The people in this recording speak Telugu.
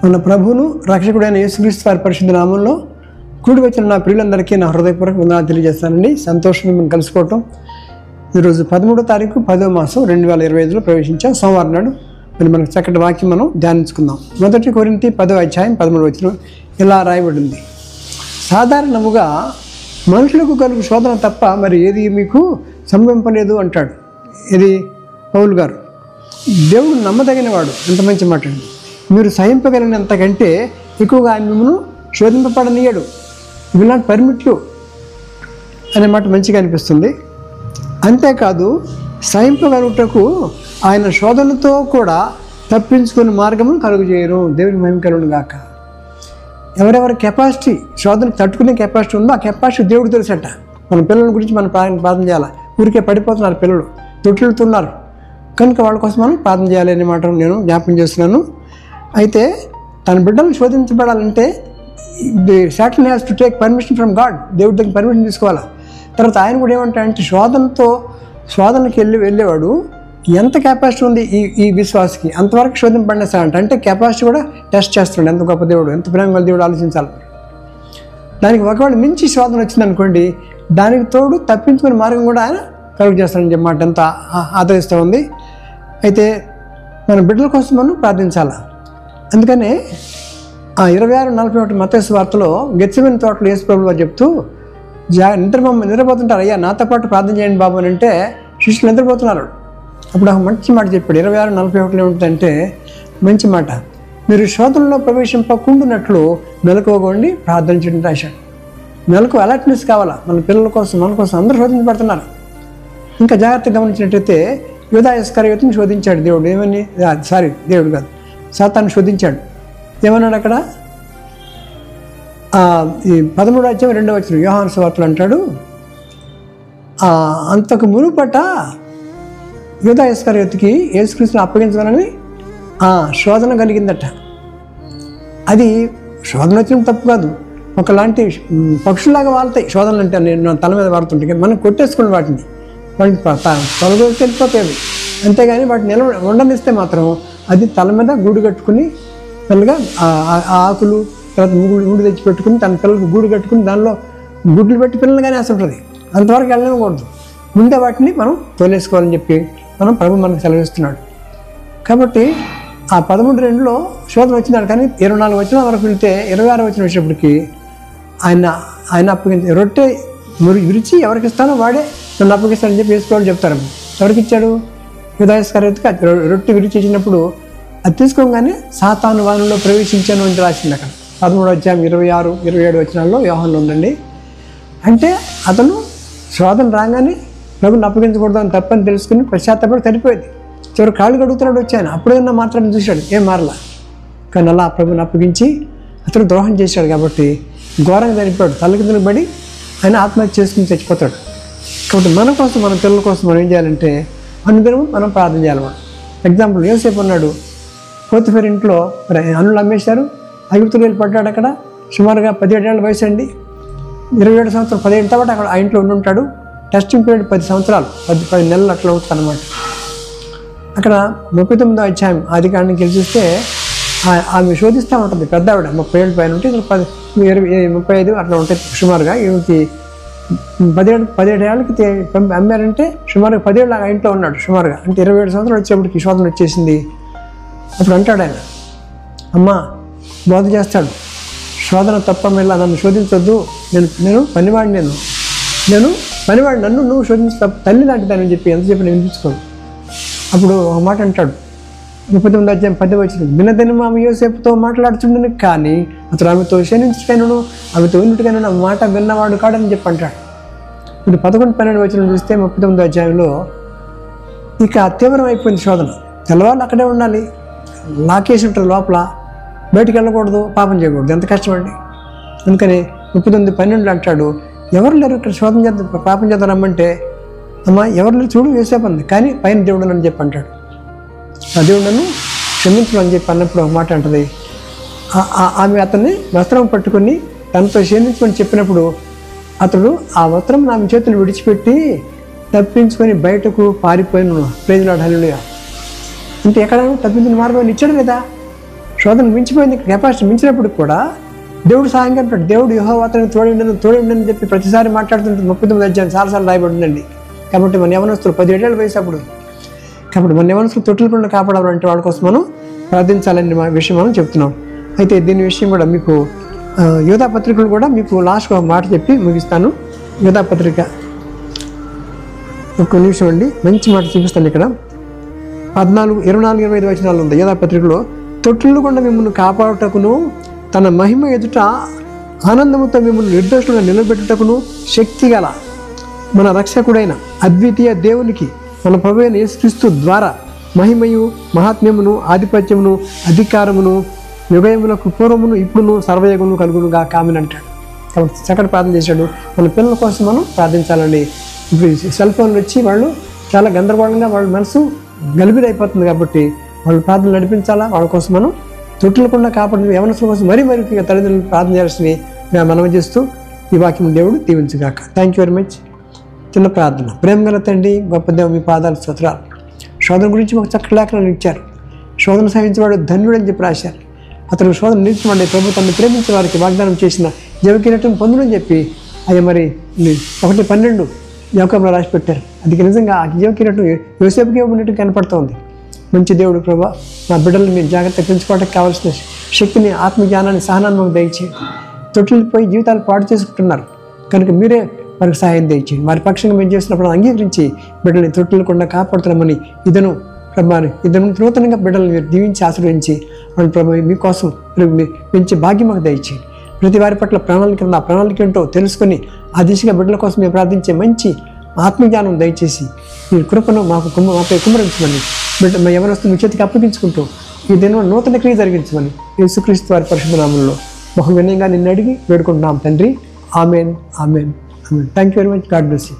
మన ప్రభువును రక్షకుడైన యేసుక్రీస్తు వారి పరిశుద్ధ నామంలో కూడి వచ్చిన నా ప్రియులందరికీ నా హృదయపూర్వక వందనాలు తెలియజేస్తానండి. సంతోషం మిమ్మల్ని కలుసుకోవటం. ఈరోజు 13వ తారీఖు 10వ మాసం 2025లో ప్రవేశించాం. సోమవారం నాడు మరి మనకు చక్కటి వాక్యం మనం ధ్యానించుకుందాం. 1 కొరింథీ 10వ అధ్యాయం 13వ వచనం ఇలా రాయబడింది: సాధారణముగా మనుషులకు కలుగు శోధన తప్ప మరి ఏది మీకు సంభవింపలేదు అంటాడు. ఇది పౌలు గారు. దేవుడు నమ్మదగినవాడు. ఎంత మంచి మాట అండి. మీరు సహింపగలిగినంతకంటే ఎక్కువగా ఆయన మిమ్మల్ని శోధింపబడనీయడు. విల్ నాట్ పర్మిట్ యు అనే మాట మంచిగా అనిపిస్తుంది. అంతేకాదు సహింపగలుగుటకు ఆయన శోధనతో కూడా తప్పించుకునే మార్గమును కలుగజేయరు. దేవుని మహిమ కలుగును గాక. ఎవరెవరి కెపాసిటీ శోధన తట్టుకునే కెపాసిటీ ఉందో ఆ కెపాసిటీ దేవుడు తెలుసట. మన పిల్లల గురించి మనం ప్రార్థన చేయాలి. ఊరికే పడిపోతున్నారు పిల్లలు, తొట్టిల్లుతున్నారు కనుక వాళ్ళ కోసం మనం ప్రార్థన చేయాలి అనే మాట నేను జ్ఞాపకం చేస్తున్నాను. అయితే తన బిడ్డలు శోధించబడాలంటే Satan has to take permission from God. దేవుడి దగ్గర పర్మిషన్ తీసుకోవాలి. తర్వాత ఆయన కూడా ఏమంటాడంటే శోధనకి వెళ్ళేవాడు ఎంత కెపాసిటీ ఉంది ఈ విశ్వాసకి అంతవరకు శోధింపబడినసాడంట. అంటే కెపాసిటీ కూడా టెస్ట్ చేస్తున్నాడు. ఎంత గొప్ప దేవుడు, ఎంత ప్రేమ గల దేవుడు ఆలోచించాలి. దానికి ఒకవేళ మించి శోధన వచ్చిందనుకోండి, దానికి తోడు తప్పించుకునే మార్గం కూడా ఆయన కలుగు చేస్తాడని చెప్పమాట ఎంత ఆదరిస్తూ ఉంది. అయితే మన బిడ్డల కోసం మనం ప్రార్థించాలి. అందుకనే 26:41 మత్తయి సువార్తలో గెత్సేమనే తోటలో యేసు ప్రభువు వారు చెప్తూ నిద్రపోతుంటారు. అయ్యా నాతో పాటు ప్రార్థన చేయండి బాబు అని అంటే శిష్యులు నిద్రపోతున్నారు. అప్పుడు ఒక మంచి మాట చెప్పాడు. 26:41 ఏముంటుందంటే మంచి మాట: మీరు శోధనలో ప్రవేశింపకుండానట్లు మెలకువగొండి ప్రార్థన చేయడం రాశాడు. మెలకు అలర్ట్నెస్ కావాలా. మన పిల్లల కోసం, మన కోసం అందరూ శోధించబడుతున్నారు. ఇంకా జాగ్రత్తగా గమనించినట్టయితే యూదా ఇస్కరియోతుని శోధించాడు దేవుడు. ఏమని దేవుడు కాదు, సాతాను శోధించాడు. ఏమన్నాడు అక్కడ? ఈ 13వ అధ్యాయం 2వ వచనం యోహాను సువార్తలో అంటాడు, అంతకు మునుపట యూదా ఇస్కరియోతుకి యేసుక్రీస్తుని అప్పగించమని శోధన కలిగిందట. అది శోధన వచ్చిన తప్పు కాదు. ఒకలాంటి పక్షుల్లాగా వాళ్తాయి శోధనలు. అంటే నేను తల మీద వాడుతుంటే మనం కొట్టేసుకుని వాటిని తొలగొచ్చి వెళ్ళిపోతాయి. అంతేగాని వాటిని ఉండనిస్తే మాత్రం అది తల మీద గూడు కట్టుకుని పిల్లగా ఆకులు తర్వాత గూడు తెచ్చి పెట్టుకుని తన పిల్లలకు గూడు కట్టుకుని దానిలో గుడ్లు పెట్టి పిల్లలు కానీ వేస్తుంటుంది. అంతవరకు వెళ్ళనివ్వకూడదు. ముందే వాటిని మనం తోలేసుకోవాలని చెప్పి ప్రభు మనకు సెలవిస్తున్నాడు. కాబట్టి 13:2లో శోధన వచ్చినాడు. కానీ 24 వచనం వరకు వెళ్తే 26 వచనం వచ్చేటప్పటికి ఆయన అప్పగించి రొట్టె విరిచి ఎవరికి ఇస్తానో వాడే నన్ను అప్పగిస్తానని చెప్పి వేసుకోవాలని చెప్తారు. ఎవరికి ఇచ్చాడు? యూదా ఇస్కరియోతుకి రొట్టె విరిచి ఇచ్చినప్పుడు అది తీసుకోగానే సాతాను వానిలో ప్రవేశించాను అని రాసింది అక్కడ 13వ అధ్యాయం 26, 27 వచనాల్లో యోహానులో ఉందండి. అంటే అతను శోధన రాగానే ప్రభుని అప్పగించకూడదు అని తప్పని తెలుసుకుని పశ్చాత్తాపడి సరిపోయేది. చివరి కాళ్ళు కడుగుతున్నాడు వచ్చాను. అప్పుడేమన్నా మాత్రం చూశాడు, ఏం మారలా. కానీ అలా ప్రభుని అప్పగించి అతను ద్రోహం చేశాడు కాబట్టి ఘోరంగా చనిపోయాడు. తలకిందులు పడి ఆయన ఆత్మహత్య చేసుకుని చచ్చిపోతాడు. కాబట్టి మన కోసం, మన పిల్లల కోసం మనం ఏం చేయాలంటే అనుదినము మనం ప్రార్థన చేయాలి. మనం ఎగ్జాంపుల్ యోసేపు ఉన్నాడు. పోతిఫర్ ఇంట్లో అన్నులు అమ్మేశారు. ఐగుప్తుకు వెళ్ళి పడ్డాడు. అక్కడ సుమారుగా 17 ఏళ్ళ వయసు అండి. 27 సంవత్సరాలు 17 తర్వాత అక్కడ ఆ ఇంట్లో ఉండుంటాడు. టెస్టింగ్ పీరియడ్ 10 సంవత్సరాలు 10 నెలలు అట్లా ఉంటుంది అన్నమాట. అక్కడ 39వ అధ్యాయం ఆదికాండం చూస్తే ఆమె శోధిస్తూ ఉంటుంది. పెద్ద ఆవిడ 30 ఏళ్ళ పైన ఉంటే 35 అట్లా ఉంటాయి సుమారుగా. ఈమెకి 17 ఏళ్ళకి అమ్మారంటే సుమారుగా 10 ఏళ్ళు ఆ ఇంట్లో ఉన్నాడు సుమారుగా. అంటే 27 సంవత్సరాలు వచ్చేప్పటికి శోధన వచ్చేసింది. అప్పుడు అంటాడు ఆయన, అమ్మ బోధ చేస్తాడు, శోధన తప్ప మళ్ళీ నన్ను శోధించొద్దు, నేను పనివాడిని, పనివాడు, నన్ను నువ్వు శోధించు తప్ప తల్లి లాంటిదాన్ని చెప్పి ఎంత చెప్పి నేను వినిపించుకోను. అప్పుడు ఒక మాట అంటాడు 39వ అధ్యాయం 10వ వచనం: దినదినము ఆమె యోసేపుతో మాట్లాడుతుండను కానీ అతడు ఆమెతో క్షీణించుటైనను ఆమెతో ఉన్నట్టుగాను మాట విన్నవాడు కాడని చెప్పి అంటాడు. ఇప్పుడు 11-12 వచనం చూస్తే 39వ అధ్యాయంలో ఇక తీవ్రం అయిపోయింది శోధన. తెల్లవాళ్ళు అక్కడే ఉండాలి, లాకేసి ఉంటారు లోపల, బయటికి వెళ్ళకూడదు, పాపం చేయకూడదు. ఎంత కష్టమండి. అందుకని 39:12 అంటాడు, ఎవరు లేరు ఇక్కడ శోధన చేద్దాం, పాపం చేద్దాం రమ్మంటే, అమ్మ ఎవరు లేరు చూడు యోసేపు అంది. కానీ పైన దేవుడు అని చెప్పి అంటాడు. ఆ దేవుడు నన్ను క్షమించడం అని చెప్పి అన్నప్పుడు ఒక మాట అంటది. ఆమె అతన్ని వస్త్రం పట్టుకుని తనతో క్షమించమని చెప్పినప్పుడు అతడు ఆ వస్త్రం ఆమె చేతులు విడిచిపెట్టి తప్పించుకొని బయటకు పారిపోయిన. ప్రైజ్ లార్డ్, హల్లెలూయా. అంటే ఎక్కడ తప్పించిన మార్గం ఇచ్చాడు లేదా? శోధన మించిపోయింది, కెపాసిటీ మించినప్పుడు కూడా దేవుడు సహాయంగా ఉంటాడు. దేవుడు యెహోవా అతనికి తోడేండని చెప్పి ప్రతిసారి మాట్లాడుతుంటే 39 అధ్యాయం చాలాసార్లు రాయబడిందండి. కాబట్టి మన యవనస్తులు 17 ఏళ్ళ వయసు అప్పుడు, కాబట్టి మన యవనస్తులు తొట్టులకుండా కాపాడాలంటే వాళ్ళ కోసం మనం ప్రార్థించాలని విషయం మనం చెప్తున్నాం. అయితే దీని విషయం కూడా మీకు యోధా పత్రికలు కూడా మీకు లాస్ట్ ఒక మాట చెప్పి ముగిస్తాను. యోధా పత్రిక ఒక్క నిమిషం అండి, మంచి మాట చూపిస్తాను. ఇక్కడ 24, 24, 25 వచనాలు ఉంది యోధా పత్రికలో. తొట్టులు కూడా మిమ్మల్ని కాపాడుటకును తన మహిమ ఎదుట ఆనందముతో మిమ్మల్ని నిర్దోషులుగా నిలబెట్టుటకును శక్తి గల మన రక్షకుడైన అద్వితీయ దేవునికి మన ప్రభువైన యేసుక్రీస్తు ద్వారా మహిమయు మహాత్మ్యమును ఆధిపత్యమును అధికారమును యుగయములకు పూర్వమును ఇప్పుడును సర్వయుగమును కలుగునుగా కామని అంటాడు. కాబట్టి చక్కటి ప్రార్థన చేశాడు. మన పిల్లల కోసం మనం ప్రార్థించాలండి. ఇప్పుడు సెల్ ఫోన్లు వచ్చి వాళ్ళు చాలా గందరగోళంగా వాళ్ళ మనసు గలిబిరైపోతుంది. కాబట్టి వాళ్ళు ప్రార్థనలు నడిపించాలా. వాళ్ళ కోసం మనం తొట్టులకుండా కాపాడిన యవనస్తుల కోసం మరీ తల్లిదండ్రులు ప్రార్థన చేయాల్సినవి మనం చేస్తూ ఈ వాక్యం దేవుడు దీవించుగాక. Thank you very much. చిన్న ప్రార్థన. ప్రేమ గల తండ్రి, గొప్ప దేవ, మీ పాదాలు స్తోత్రాలు. శోధన గురించి ఒక చక్కటి లేఖనాలు ఇచ్చారు. శోధన సహించేవాడు ధన్యుడని చెప్పి రాశారు. అతను శోధన నిలిచివాడే ప్రభు తను ప్రేమించిన వారికి వాగ్దానం చేసిన జీవకిరీటం పొందుడని చెప్పి అయ్యా మరి 1:12 యాకోబులో రాసి పెట్టారు. అది నిజంగా ఆ జీవకిరీటం యోసేపుకి ఉన్నట్టు కనపడుతోంది. మంచి దేవుడు ప్రభా, మా బిడ్డలను మీరు జాగ్రత్త పెంచుకోవడానికి కావాల్సిన శక్తిని, ఆత్మజ్ఞానాన్ని, సహనాన్ని మాకు దయచేయండి. తొట్టిల్లిపోయి జీవితాలు పాడు చేసుకుంటున్నారు కనుక మీరే వారికి సహాయం దయచేయండి. వారి పక్షంగా మేము చేసినప్పుడు అంగీకరించి బిడ్డల్ని తొట్టిల్లకుండా కాపాడుతున్నామని ఇదను నూతనంగా బిడ్డలను మీరు దీవించి ఆశీర్వదించి వాళ్ళు ప్రభు మీకోసం పెంచే భాగ్యం మాకు దయచేయండి. ప్రతి వారి పట్ల ప్రణాళిక ఉంది. ఆ ప్రణాళిక ఏంటో తెలుసుకొని ఆ దిశగా బిడ్డల కోసం మేము ప్రార్థించే మంచి ఆత్మజ్ఞానం దయచేసి మీ కృపను మాపై కుమ్మరించమని మా యవనస్తులు మీ చేతికి అప్పగించుకుంటూ ఈ దినం నూతన క్రియ జరిగించమని యేసుక్రీస్తు వారి పరిశుద్ధ నామములో బహు వినయంగా నిన్ను అడిగి వేడుకుంటున్నాం తండ్రి. Amen, amen, amen. Thank you very much. God bless you.